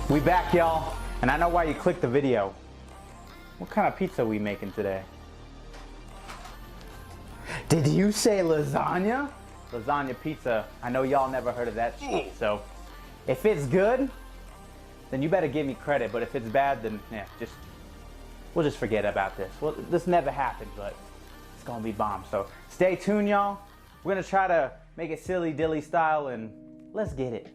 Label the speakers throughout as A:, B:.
A: We back, y'all, and I know why you clicked the video. What kind of pizza are we making today? Did you say lasagna? Lasagna pizza. I know y'all never heard of that shit, so if it's good, then you better give me credit, but if it's bad, then yeah, we'll just forget about this. Well, this never happened, but it's gonna be bomb, so stay tuned, y'all. We're gonna try to make it silly dilly style, and let's get it.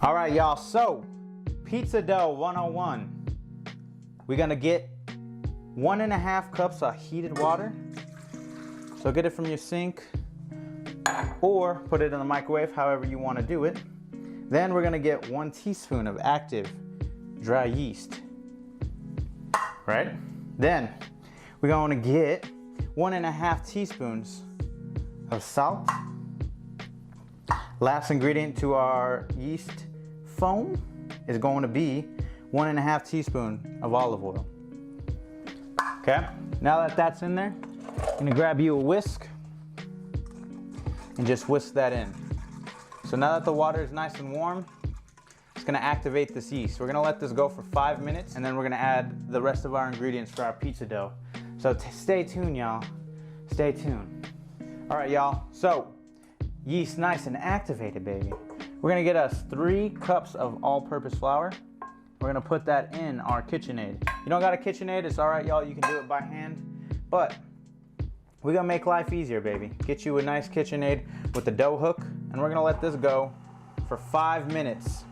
A: All right, y'all, so pizza dough 101. We're gonna get 1.5 cups of heated water. So get it from your sink or put it in the microwave, however you wanna do it. Then we're gonna get 1 teaspoon of active dry yeast, right? Then we're gonna get 1.5 teaspoons of salt. Last ingredient to our yeast foam is going to be 1.5 teaspoons of olive oil. Okay, now that that's in there, I'm gonna grab you a whisk and just whisk that in. So now that the water is nice and warm, it's gonna activate this yeast. We're gonna let this go for 5 minutes, and then we're gonna add the rest of our ingredients for our pizza dough. So stay tuned, y'all. Stay tuned. All right, y'all, so yeast nice and activated, baby. We're gonna get us 3 cups of all-purpose flour. We're gonna put that in our KitchenAid. You don't got a KitchenAid, it's all right, y'all. You can do it by hand, but we're gonna make life easier, baby. Get you a nice KitchenAid with the dough hook, and we're gonna let this go for 5 minutes.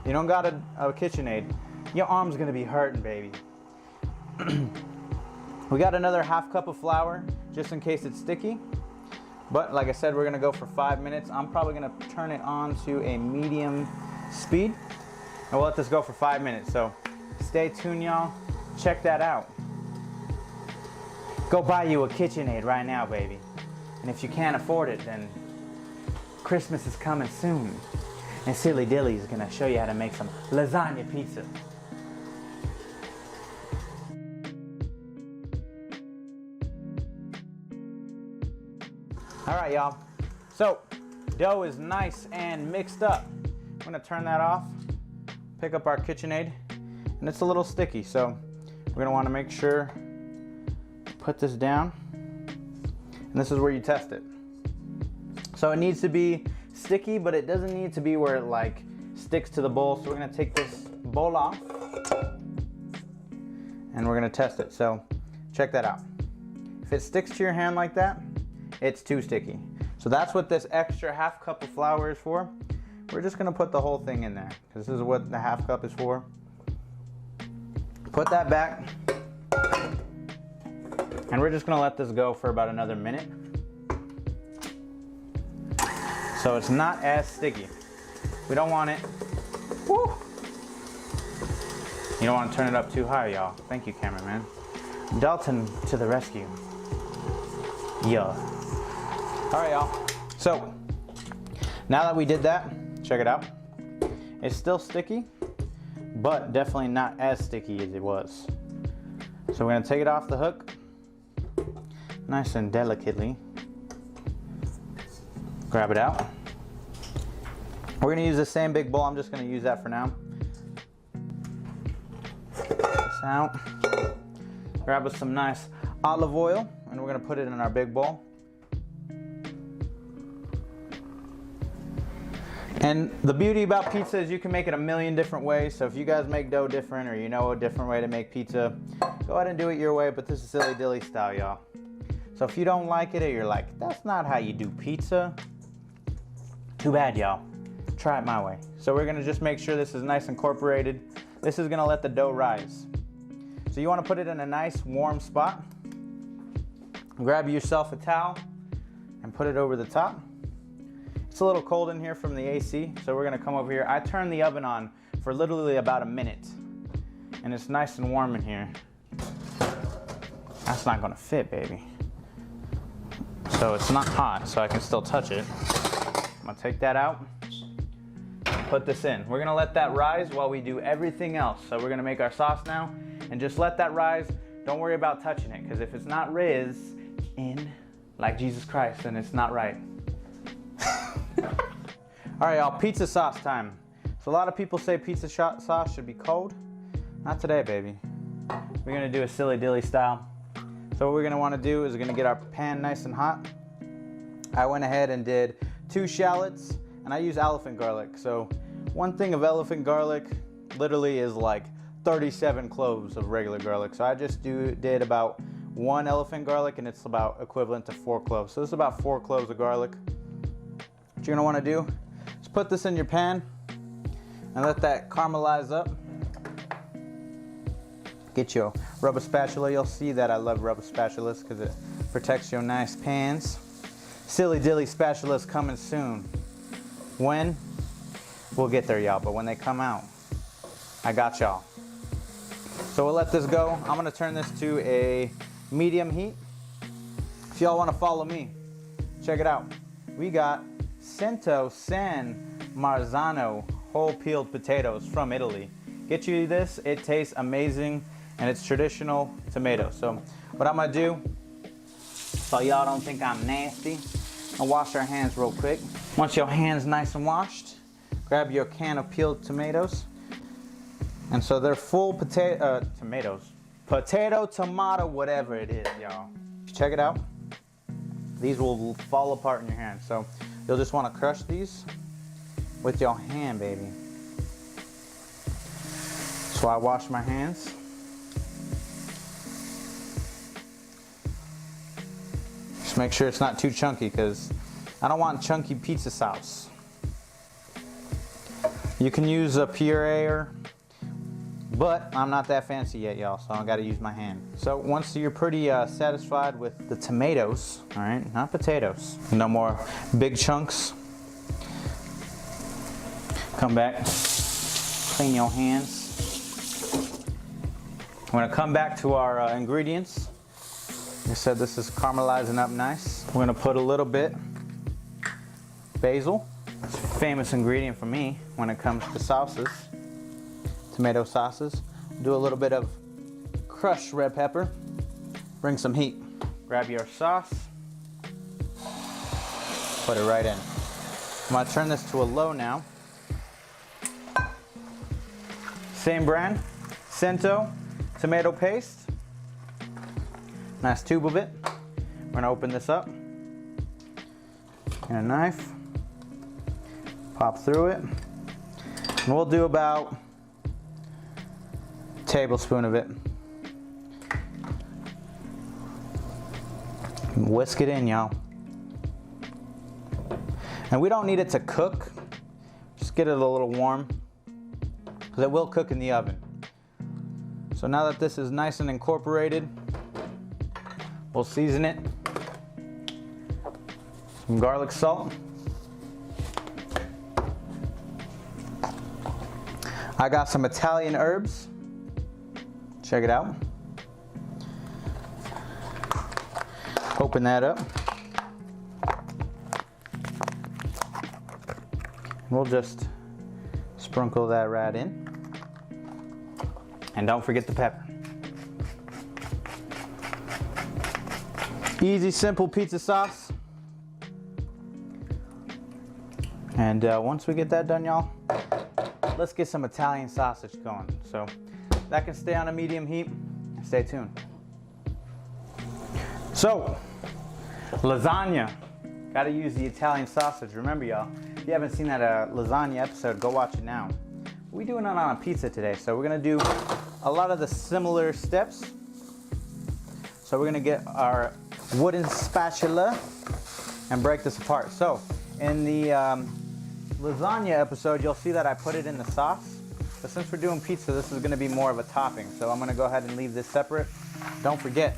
A: You don't got a KitchenAid, your arm's gonna be hurting, baby. We got another 1/2 cup of flour, just in case it's sticky. But like I said, we're gonna go for 5 minutes. I'm probably gonna turn it on to a medium speed, and we'll let this go for 5 minutes. So stay tuned, y'all. Check that out. Go buy you a KitchenAid right now, baby. And if you can't afford it, then Christmas is coming soon. And Silly Dilly is gonna show you how to make some lasagna pizza. All right, y'all, so dough is nice and mixed up. I'm gonna turn that off, pick up our KitchenAid, and it's a little sticky, so we're gonna wanna make sure, put this down, and this is where you test it. So it needs to be sticky, but it doesn't need to be where it like sticks to the bowl, so we're gonna take this bowl off, and we're gonna test it. So check that out. If it sticks to your hand like that, it's too sticky. So that's what this extra 1/2 cup of flour is for. We're just gonna put the whole thing in there, because this is what the 1/2 cup is for. Put that back, and we're just gonna let this go for about another minute. So it's not as sticky. We don't want it, woo! You don't want to turn it up too high, y'all. Thank you, cameraman. Dalton to the rescue. Yeah. All right, y'all. So now that we did that, check it out. It's still sticky, but definitely not as sticky as it was. So we're gonna take it off the hook, nice and delicately. Grab it out. We're gonna use the same big bowl. I'm just gonna use that for now. Take this out. Grab us some nice olive oil, and we're gonna put it in our big bowl. And the beauty about pizza is you can make it a million different ways. So if you guys make dough different, or you know a different way to make pizza, go ahead and do it your way, but this is Silly Dilly style, y'all. So if you don't like it, or you're like, that's not how you do pizza, too bad, y'all. Try it my way. So we're gonna just make sure this is nice and incorporated. This is gonna let the dough rise. So you wanna put it in a nice warm spot. Grab yourself a towel, and and put it over the top. It's a little cold in here from the AC, so we're gonna come over here. I turned the oven on for literally about a minute, and it's nice and warm in here. That's not gonna fit, baby. So it's not hot, so I can still touch it. I'm gonna take that out, put this in. We're gonna let that rise while we do everything else. So we're gonna make our sauce now, and just let that rise. Don't worry about touching it, because if it's not riz in like Jesus Christ, then it's not right. All right, y'all, pizza sauce time. So a lot of people say pizza sauce should be cold. Not today, baby. We're gonna do a silly dilly style. So what we're gonna wanna do is we're gonna get our pan nice and hot. I went ahead and did 2 shallots, and I use elephant garlic. So one thing of elephant garlic literally is like 37 cloves of regular garlic. So I just did about 1 elephant garlic, and it's about equivalent to 4 cloves. So this is about 4 cloves of garlic. What you're gonna wanna do is put this in your pan and let that caramelize up. Get your rubber spatula. You'll see that I love rubber spatulas because it protects your nice pans. Silly dilly spatulas coming soon. When? We'll get there, y'all, but when they come out, I got y'all. So we'll let this go. I'm gonna turn this to a medium heat. If y'all wanna follow me, check it out. We got Cento San Marzano whole peeled potatoes from Italy. Get you this, it tastes amazing, and it's traditional tomato. So what I'm gonna do, so y'all don't think I'm nasty, I'll wash our hands real quick. Once your hands nice and washed, grab your can of peeled tomatoes. And so they're full tomatoes. Potato, tomato, whatever it is, y'all. Check it out. These will fall apart in your hand. So you'll just wanna crush these with your hand, baby. So I wash my hands. Just make sure it's not too chunky, because I don't want chunky pizza sauce. You can use a pureer, but I'm not that fancy yet, y'all, so I gotta use my hand. So once you're pretty satisfied with the tomatoes, all right, not potatoes, no more big chunks, come back, clean your hands. We're gonna come back to our ingredients. Like I said, this is caramelizing up nice. We're gonna put a little bit basil. It's a famous ingredient for me when it comes to sauces, tomato sauces. Do a little bit of crushed red pepper. Bring some heat. Grab your sauce. Put it right in. I'm gonna turn this to a low now. Same brand, Cento tomato paste. Nice tube of it. We're gonna open this up. And a knife. Pop through it. And we'll do about a tablespoon of it. Whisk it in, y'all. And we don't need it to cook. Just get it a little warm, because it will cook in the oven. So now that this is nice and incorporated, we'll season it. Some garlic salt. I got some Italian herbs. Check it out. Open that up. We'll just sprinkle that right in. And don't forget the pepper. Easy, simple pizza sauce. And once we get that done, y'all, let's get some Italian sausage going. So that can stay on a medium heat. Stay tuned. So, lasagna. Gotta use the Italian sausage. Remember, y'all, if you haven't seen that lasagna episode, go watch it now. We're doing it on a pizza today, so we're gonna do a lot of the similar steps. So we're gonna get our wooden spatula and break this apart. So in the lasagna episode, you'll see that I put it in the sauce. But since we're doing pizza, this is gonna be more of a topping. So I'm gonna go ahead and leave this separate. Don't forget,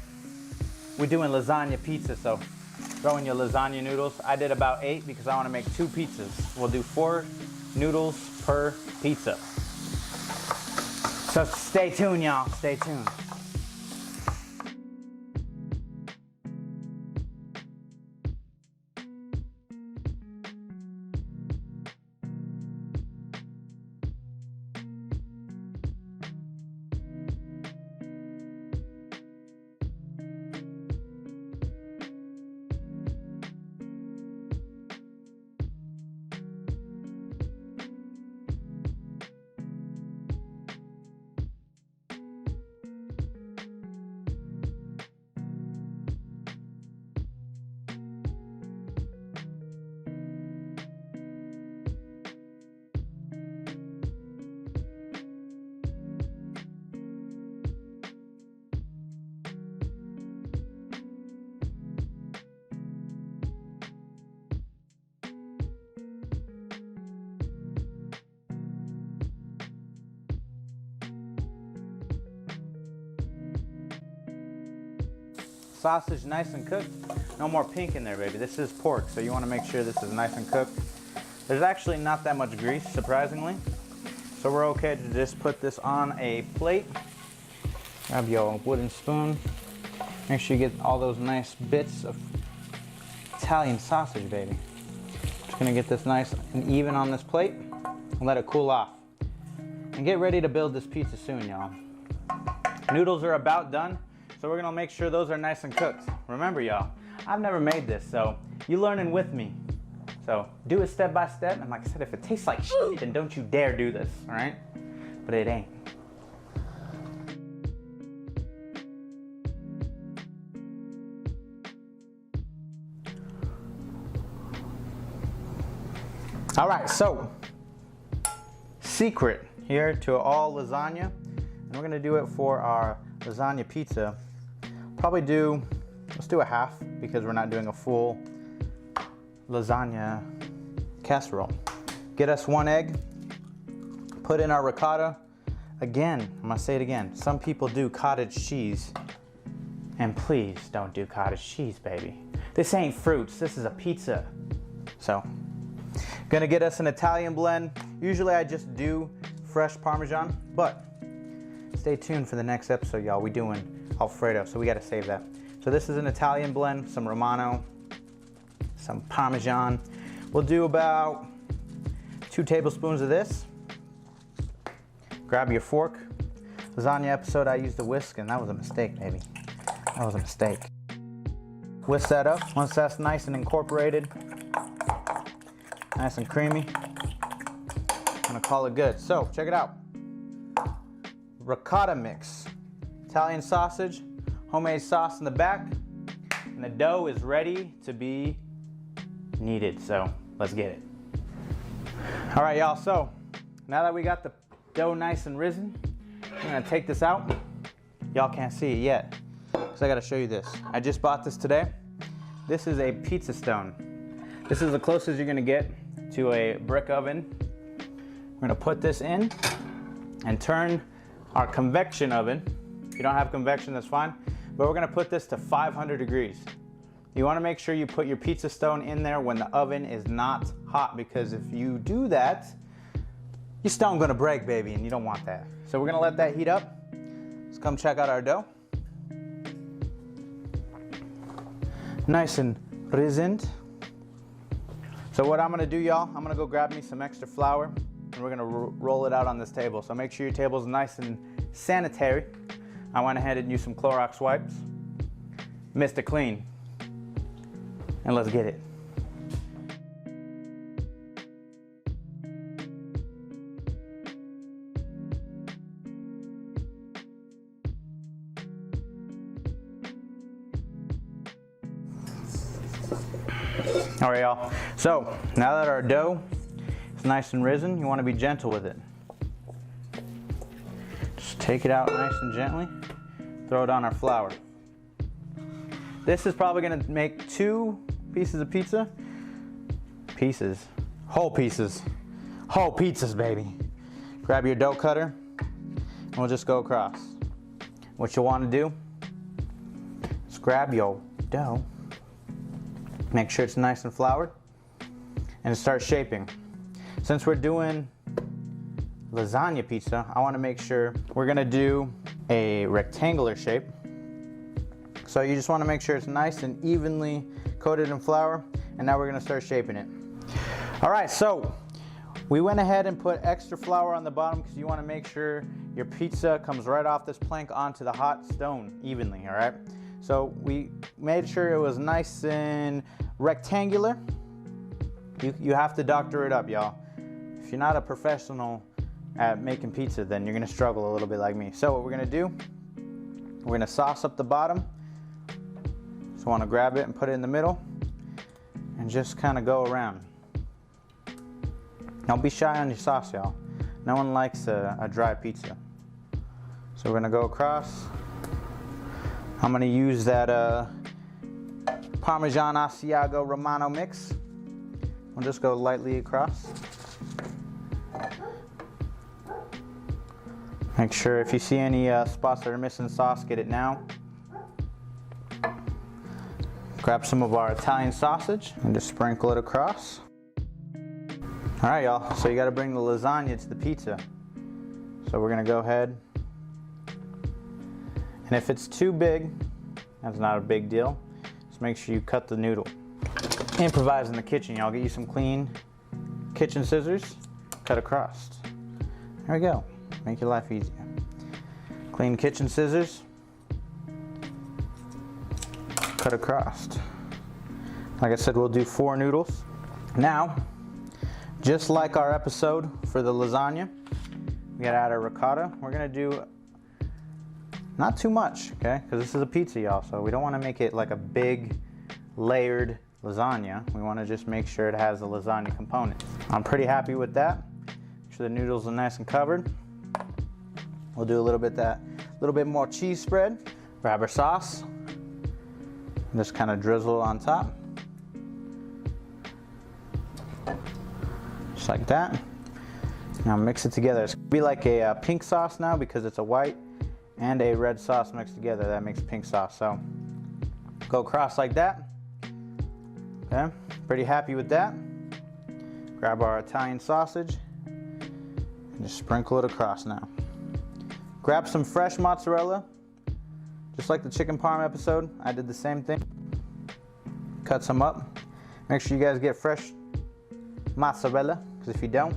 A: we're doing lasagna pizza, so throw in your lasagna noodles. I did about 8 because I want to make 2 pizzas. We'll do 4 noodles per pizza. So stay tuned, y'all. Stay tuned. Sausage nice and cooked. No more pink in there, baby. This is pork, so you want to make sure this is nice and cooked. There's actually not that much grease, surprisingly. So we're okay to just put this on a plate. Grab your wooden spoon. Make sure you get all those nice bits of Italian sausage, baby. Just gonna get this nice and even on this plate and let it cool off. And get ready to build this pizza soon, y'all. Noodles are about done. So we're gonna make sure those are nice and cooked. Remember, y'all, I've never made this, so you're learning with me. So do it step by step, and like I said, if it tastes like shit, then don't you dare do this, all right? But it ain't. All right, so secret here to all lasagna, and we're gonna do it for our lasagna pizza. Probably let's do a half because we're not doing a full lasagna casserole. Get us 1 egg, put in our ricotta. Again, I'm gonna say it again. Some people do cottage cheese, and please don't do cottage cheese, baby. This ain't fruits, this is a pizza. So, gonna get us an Italian blend. Usually I just do fresh Parmesan, but stay tuned for the next episode, y'all. We doing Alfredo, so we gotta save that. So this is an Italian blend, some Romano, some Parmesan. We'll do about 2 tablespoons of this. Grab your fork. Lasagna episode, I used a whisk, and that was a mistake, baby. That was a mistake. Whisk that up. Once that's nice and incorporated, nice and creamy, I'm gonna call it good. So check it out. Ricotta mix. Italian sausage, homemade sauce in the back, and the dough is ready to be kneaded, so let's get it. All right, y'all, so now that we got the dough nice and risen, I'm gonna take this out. Y'all can't see it yet, because I gotta show you this. I just bought this today. This is a pizza stone. This is the closest you're gonna get to a brick oven. We're gonna put this in and turn our convection oven. If you don't have convection, that's fine. But we're gonna put this to 500 degrees. You wanna make sure you put your pizza stone in there when the oven is not hot, because if you do that, your stone gonna break, baby, and you don't want that. So we're gonna let that heat up. Let's come check out our dough. Nice and risen. So what I'm gonna do, y'all, I'm gonna go grab me some extra flour, and we're gonna roll it out on this table. So make sure your table's nice and sanitary. I went ahead and used some Clorox wipes. Mr. Clean. And let's get it. All right, y'all. So now that our dough is nice and risen, you want to be gentle with it. Just take it out nice and gently. Throw it on our flour. This is probably going to make 2 pieces of pizza. Pieces. Whole pieces. Whole pizzas, baby. Grab your dough cutter, and we'll just go across. What you'll want to do is grab your dough Make sure it's nice and floured and start shaping. Since we're doing lasagna pizza, I want to make sure we're going to do a rectangular shape. So you just want to make sure it's nice and evenly coated in flour, and now we're going to start shaping it. All right, so we went ahead and put extra flour on the bottom because you want to make sure your pizza comes right off this plank onto the hot stone evenly, all right? So we made sure it was nice and rectangular. You have to doctor it up, y'all. If you're not a professional at making pizza, then you're gonna struggle a little bit like me. So what we're gonna do, we're gonna sauce up the bottom. So I wanna grab it and put it in the middle and just kind of go around. Don't be shy on your sauce, y'all. No one likes a dry pizza. So we're gonna go across. I'm gonna use that Parmesan Asiago Romano mix. We'll just go lightly across. Make sure if you see any spots that are missing sauce, get it now. Grab some of our Italian sausage and just sprinkle it across. All right, y'all, so you gotta bring the lasagna to the pizza. So we're gonna go ahead, and if it's too big, that's not a big deal. Just make sure you cut the noodle. Improvise in the kitchen, y'all. Get you some clean kitchen scissors, cut across. There we go. Make your life easier. Clean kitchen scissors, cut across. Like I said, we'll do 4 noodles. Now, just like our episode for the lasagna, we gotta add our ricotta. We're gonna do not too much, okay? Because this is a pizza, y'all, so we don't wanna make it like a big layered lasagna. We wanna just make sure it has the lasagna component. I'm pretty happy with that. Make sure the noodles are nice and covered. We'll do a little bit more cheese spread. Grab our sauce, and just kind of drizzle on top. Just like that. Now mix it together. It's gonna be like a pink sauce now because it's a white and a red sauce mixed together. That makes pink sauce. So go across like that. Okay, pretty happy with that. Grab our Italian sausage and just sprinkle it across now. Grab some fresh mozzarella. Just like the chicken parm episode, I did the same thing. Cut some up. Make sure you guys get fresh mozzarella, because if you don't,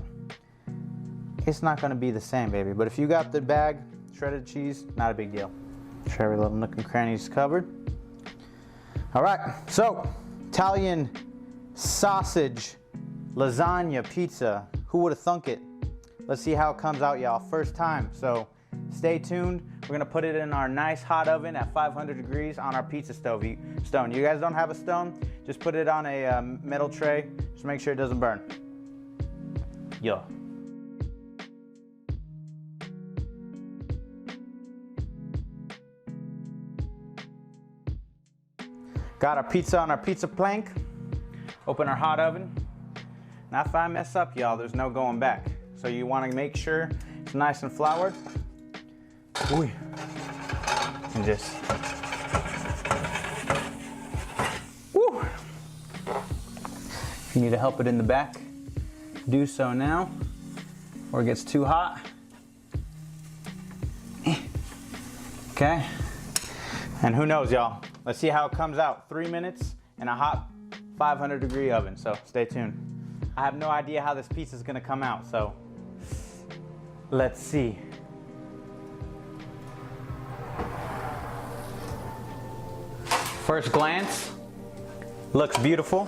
A: it's not gonna be the same, baby. But if you got the bag, shredded cheese, not a big deal. Make sure every little nook and cranny is covered. All right, so Italian sausage lasagna pizza. Who would have thunk it? Let's see how it comes out, y'all. First time, so stay tuned. We're gonna put it in our nice hot oven at 500 degrees on our pizza stone. You guys don't have a stone, just put it on a metal tray. Just make sure it doesn't burn. Yo. Got our pizza on our pizza plank. Open our hot oven. Now if I mess up, y'all, there's no going back. So you wanna make sure it's nice and floured. Ooh. And just, woo. If you need to help it in the back, do so now, or it gets too hot. Okay, and who knows, y'all? Let's see how it comes out. 3 minutes in a hot 500-degree oven, so stay tuned. I have no idea how this pizza is gonna come out, so let's see. First glance, looks beautiful.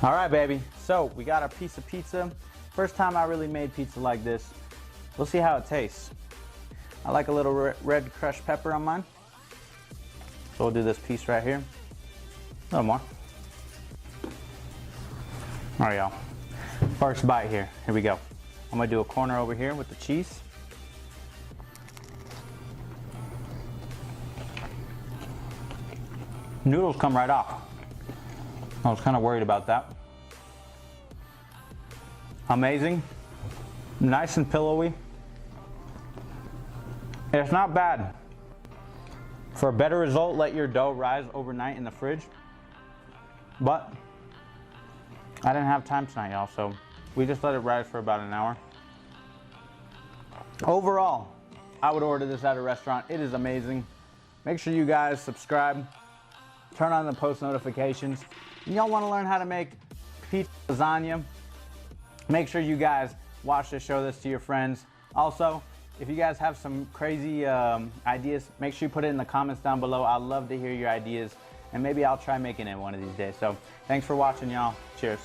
A: All right, baby. So we got our piece of pizza. First time I really made pizza like this. We'll see how it tastes. I like a little red crushed pepper on mine. So we'll do this piece right here. A little more. All right, y'all. First bite here. Here we go. I'm gonna do a corner over here with the cheese. Noodles come right off. I was kind of worried about that. Amazing. Nice and pillowy. It's not bad. For a better result, let your dough rise overnight in the fridge. But I didn't have time tonight, y'all, so we just let it rise for about an hour. Overall, I would order this at a restaurant. It is amazing. Make sure you guys subscribe, turn on the post notifications. Y'all want to learn how to make pizza lasagna? Make sure you guys watch this, show this to your friends. Also, if you guys have some crazy ideas, make sure you put it in the comments down below. I'd love to hear your ideas, and maybe I'll try making it one of these days. So thanks for watching, y'all. Cheers.